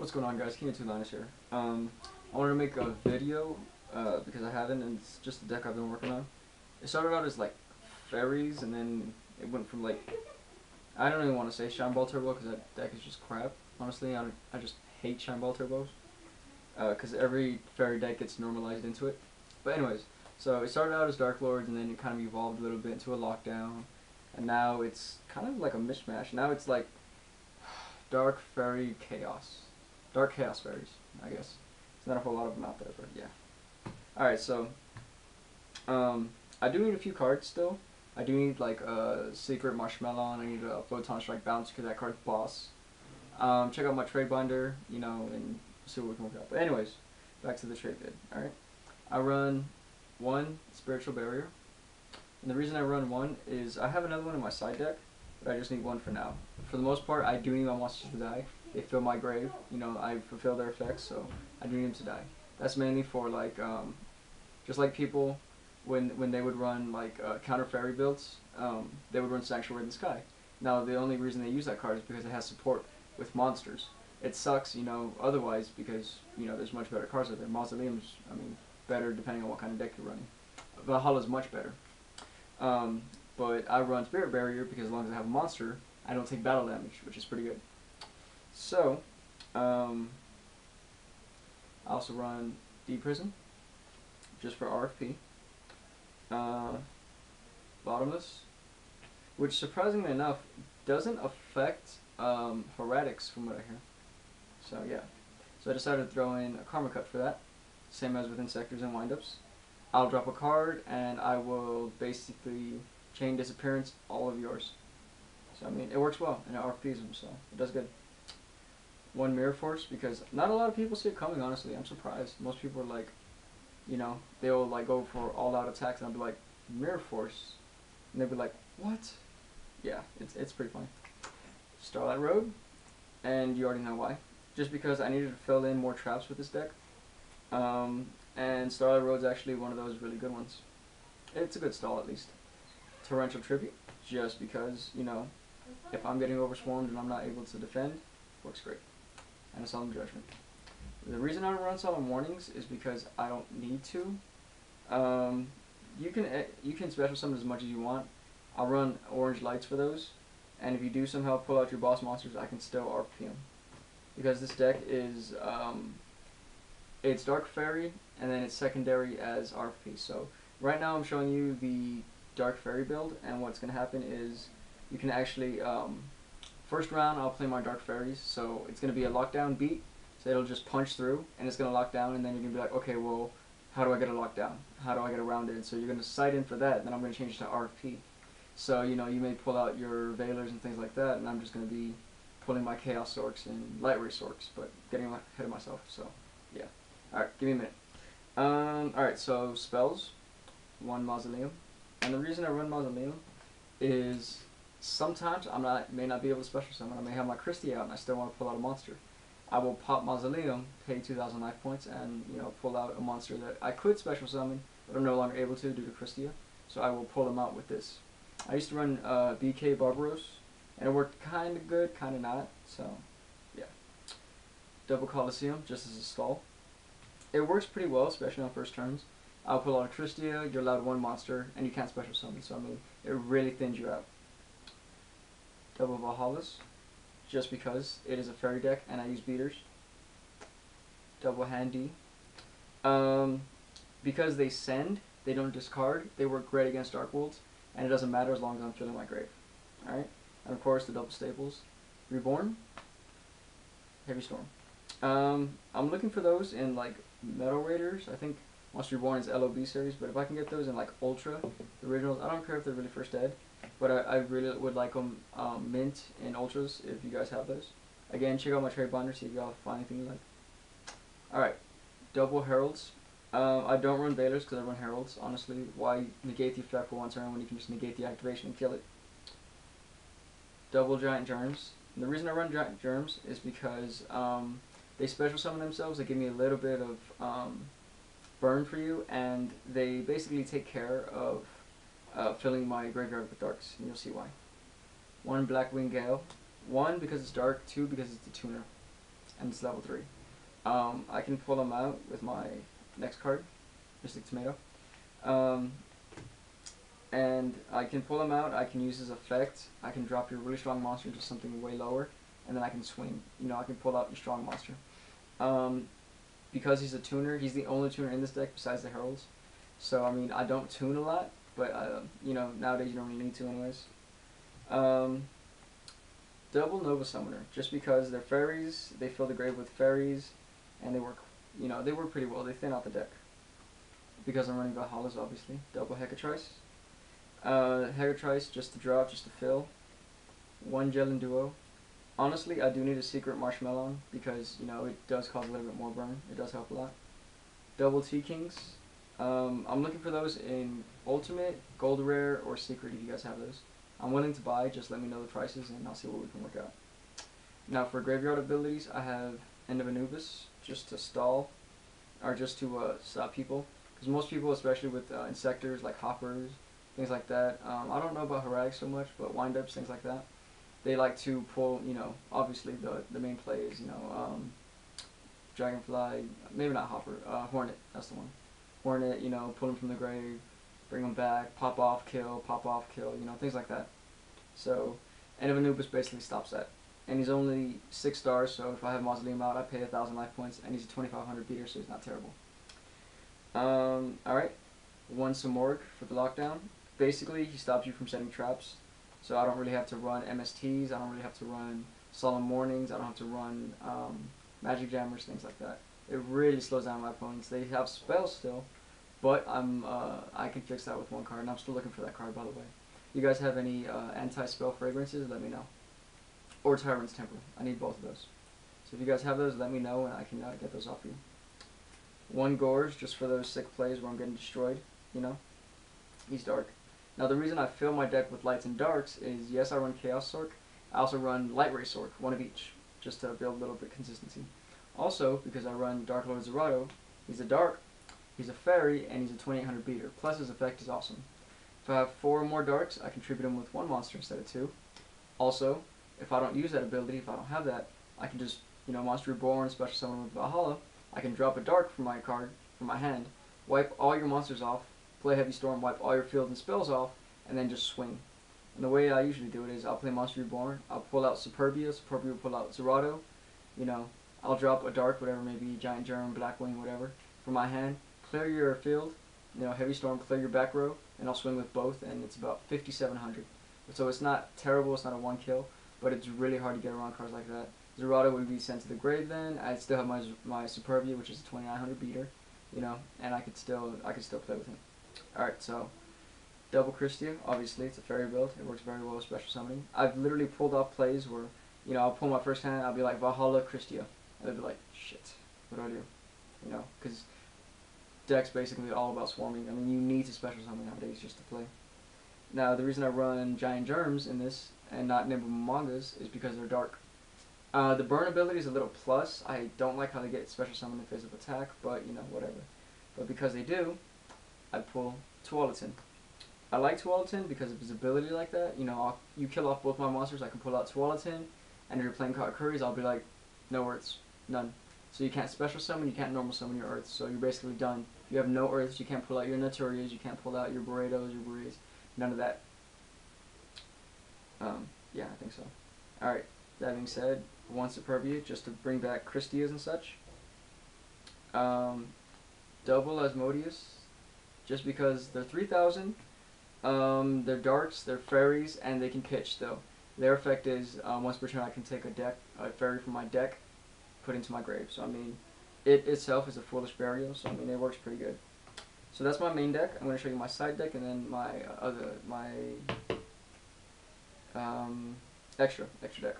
What's going on, guys? King2Linus here. I wanted to make a video because I haven't, and it's just the deck I've been working on. It started out as like Fairies, and then it went from like, I don't even want to say Shine Ball Turbo because that deck is just crap. Honestly, I just hate Shine Ball Turbos because every Fairy deck gets normalized into it. But anyways, so it started out as Dark Lords, and then it kind of evolved a little bit into a Lockdown, and now it's kind of like a mishmash. Now it's like Dark Fairy Chaos. Dark Chaos Fairies, I guess. There's not a whole lot of them out there, but yeah. Alright, so I do need a few cards still. I do need like a Secret Marshmallow, and I need a Photon Strike Bounce because that card's boss. Check out my trade binder, you know, and see what we can work out. But anyways, back to the trade vid. Alright. I run one Spiritual Barrier. And the reason I run one is I have another one in my side deck, but I just need one for now. For the most part, I do need my monsters to die. They fill my grave, you know, I fulfill their effects, so I do need them to die. That's mainly for like, just like people, when they would run like counter fairy builds, they would run Sanctuary in the Sky. Now the only reason they use that card is because it has support with monsters. It sucks, you know, otherwise because, you know, there's much better cards out there. Mausoleum's, I mean, better depending on what kind of deck you're running. Valhalla's much better. But I run Spirit Barrier because as long as I have a monster, I don't take battle damage, which is pretty good. So, I also run D Prison, just for RFP. Bottomless, which surprisingly enough doesn't affect Heretics from what I hear. So yeah, so I decided to throw in a Karma Cut for that, same as with Insectors and Windups. I'll drop a card and I will basically chain disappearance all of yours. So I mean, it works well and it RPs them, so it does good. One Mirror Force, because not a lot of people see it coming, honestly. I'm surprised. Most people are like, you know, they'll like go for all out attacks and I'll be like, Mirror Force, and they'll be like, what? Yeah, it's pretty funny. Starlight Road, and you already know why. Just because I needed to fill in more traps with this deck. And Starlight Road's actually one of those really good ones. It's a good stall at least. Torrential Tribute, just because, you know, if I'm getting overswarmed and I'm not able to defend, works great. And a Solemn Judgment. The reason I don't run Solemn Warnings is because I don't need to. You can special summon as much as you want. I'll run Orange Lights for those, and if you do somehow pull out your boss monsters, I can still RP them. Because this deck is it's Dark Fairy, and then it's secondary as RP. So right now I'm showing you the Dark Fairy build, and what's going to happen is you can actually first round I'll play my Dark Fairies, so it's going to be a lockdown beat, so it'll just punch through and it's going to lock down, and then you're going to be like, okay, well, how do I get a lockdown? How do I get around it? So you're going to sight in for that, and then I'm going to change it to RFP. So, you know, you may pull out your Veilers and things like that, and I'm just going to be pulling my Chaos Sorks and Light Ray Sorks, but getting ahead of myself, so yeah. Alright, give me a minute. Alright, so spells, one Mausoleum, and the reason I run Mausoleum is sometimes may not be able to special summon. I may have my Christie out and I still want to pull out a monster. I will pop Mausoleum, pay 2,000 life points, and, you know, pull out a monster that I could special summon, but I'm no longer able to due to Christia. So I will pull them out with this. I used to run BK Barbaros, and it worked kind of good, kind of not. So yeah. Double Colosseum, just as a stall. It works pretty well, especially on first turns. I'll pull out a Christia, you're allowed one monster, and you can't special summon. So I mean, it really thins you out. Double Valhallas, just because it is a fairy deck and I use beaters. Double Handy. Because they send, they don't discard, they work great against Dark Worlds, and it doesn't matter as long as I'm filling my grave. Alright? And of course the double staples. Reborn. Heavy Storm. I'm looking for those in like Metal Raiders. I think Monster Reborn is LOB series, but if I can get those in like Ultra, the originals, I don't care if they're really first ed. But I really would like them mint in Ultras if you guys have those. Again, check out my trade binder, see if y'all find anything you like. Alright, double Heralds. I don't run Veilers because I run Heralds. Honestly, why negate the effect for one turn when you can just negate the activation and kill it? Double Giant Germs. And the reason I run Giant Germs is because they special summon themselves. They give me a little bit of burn for you, and they basically take care of filling my graveyard with darks, and you'll see why. One Blackwing Gale. One, because it's dark. Two, because it's the tuner. and it's level 3. I can pull them out with my next card, Mystic Tomato. And I can pull them out, I can use his effect, I can drop your really strong monster into something way lower, and then I can swing. You know, I can pull out your strong monster. Because he's a tuner, he's the only tuner in this deck besides the Heralds. So, I mean, I don't tune a lot, but, you know, nowadays you don't really need to anyways. Double Nova Summoner, just because they're fairies, they fill the grave with fairies, and they work, you know, they work pretty well. They thin out the deck. Because I'm running Valhallas, obviously. Double Hecatrice. Hecatrice, just to drop, just to fill. 1 Gel Duo. Honestly, I do need a secret Marshmallow, because, you know, it does cause a little bit more burn. It does help a lot. Double T-Kings. I'm looking for those in Ultimate, Gold Rare, or Secret if you guys have those. I'm willing to buy, just let me know the prices and I'll see what we can work out. Now for graveyard abilities, I have End of Anubis, just to stall, or just to stop people. Because most people, especially with insectors like hoppers, things like that, I don't know about Heretics so much, but windups, things like that, they like to pull, you know, obviously the main play is, you know, Dragonfly, maybe not Hopper, Hornet, that's the one. Hornet, you know, pull him from the grave, bring him back, pop off, kill, you know, things like that. So, End of Anubis basically stops that. And he's only 6 stars, so if I have Mausoleum out, I pay 1,000 life points, and he's a 2,500 beater, so he's not terrible. Alright, 1 Samorg for the lockdown. Basically, he stops you from setting traps, so I don't really have to run MSTs, I don't really have to run Solemn Mornings, I don't have to run Magic Jammers, things like that. It really slows down my opponents. They have spells still, but I can fix that with 1 card, and I'm still looking for that card, by the way. You guys have any anti-spell fragrances, let me know. Or Tyrant's Temper. I need both of those. So if you guys have those, let me know, and I can get those off you. 1 Gorge, just for those sick plays where I'm getting destroyed, you know. He's dark. Now the reason I fill my deck with lights and darks is, yes, I run Chaos Sork. I also run Light Ray Sork, 1 of each, just to build a little bit of consistency. Also, because I run Dark Lord Zerato, he's a dark, he's a fairy, and he's a 2800 beater. Plus his effect is awesome. If I have 4 or more darks, I contribute them with 1 monster instead of 2. Also, if I don't use that ability, if I don't have that, I can just, you know, Monster Reborn, Special Summon with Valhalla. I can drop a dark from my card, from my hand, wipe all your monsters off, play Heavy Storm, wipe all your field and spells off, and then just swing. And the way I usually do it is I'll play Monster Reborn, I'll pull out Superbia will pull out Zerato, you know, I'll drop a dark, whatever, maybe Giant Germ, Blackwing, whatever, from my hand, clear your field, you know, Heavy Storm, clear your back row, and I'll swing with both, and it's about 5,700. So it's not terrible, it's not a 1 kill, but it's really hard to get around cards like that. Zerato would be sent to the grave then. I still have my Superbia, which is a 2,900 beater, you know, and I could still play with him. Alright, so double Christia, obviously it's a fairy build. It works very well with special summoning. I've literally pulled off plays where, you know, I'll pull my first hand, I'll be like Valhalla Christia, and they'll be like, shit, what do I do? You know, because deck's basically all about swarming. I mean, you need to special summon nowadays just to play. Now, the reason I run Giant Germs in this and not Nimble Mangas is because they're dark. The burn ability is a little plus. I don't like how they get special summon in phase of attack, but, you know, whatever. But because they do, I pull Tualatin. I like Tualatin because of his ability like that. You know, you kill off both my monsters, I can pull out Tualatin, and if you're playing Katakuri's, I'll be like, no Earths, none. So you can't special summon, you can't normal summon your Earths, so you're basically done. You have no Earths, you can't pull out your Naturias, you can't pull out your Burritos, your Burries, none of that. Yeah, I think so. Alright, that being said, 1 Superbia, just to bring back Christias and such. Double Asmodeus, just because they're 3,000, they're darks, they're fairies, and they can pitch still. Their effect is, once per turn I can take a fairy from my deck, put into my grave. So I mean, it itself is a foolish burial, so I mean, it works pretty good. So that's my main deck. I'm going to show you my side deck and then my extra deck.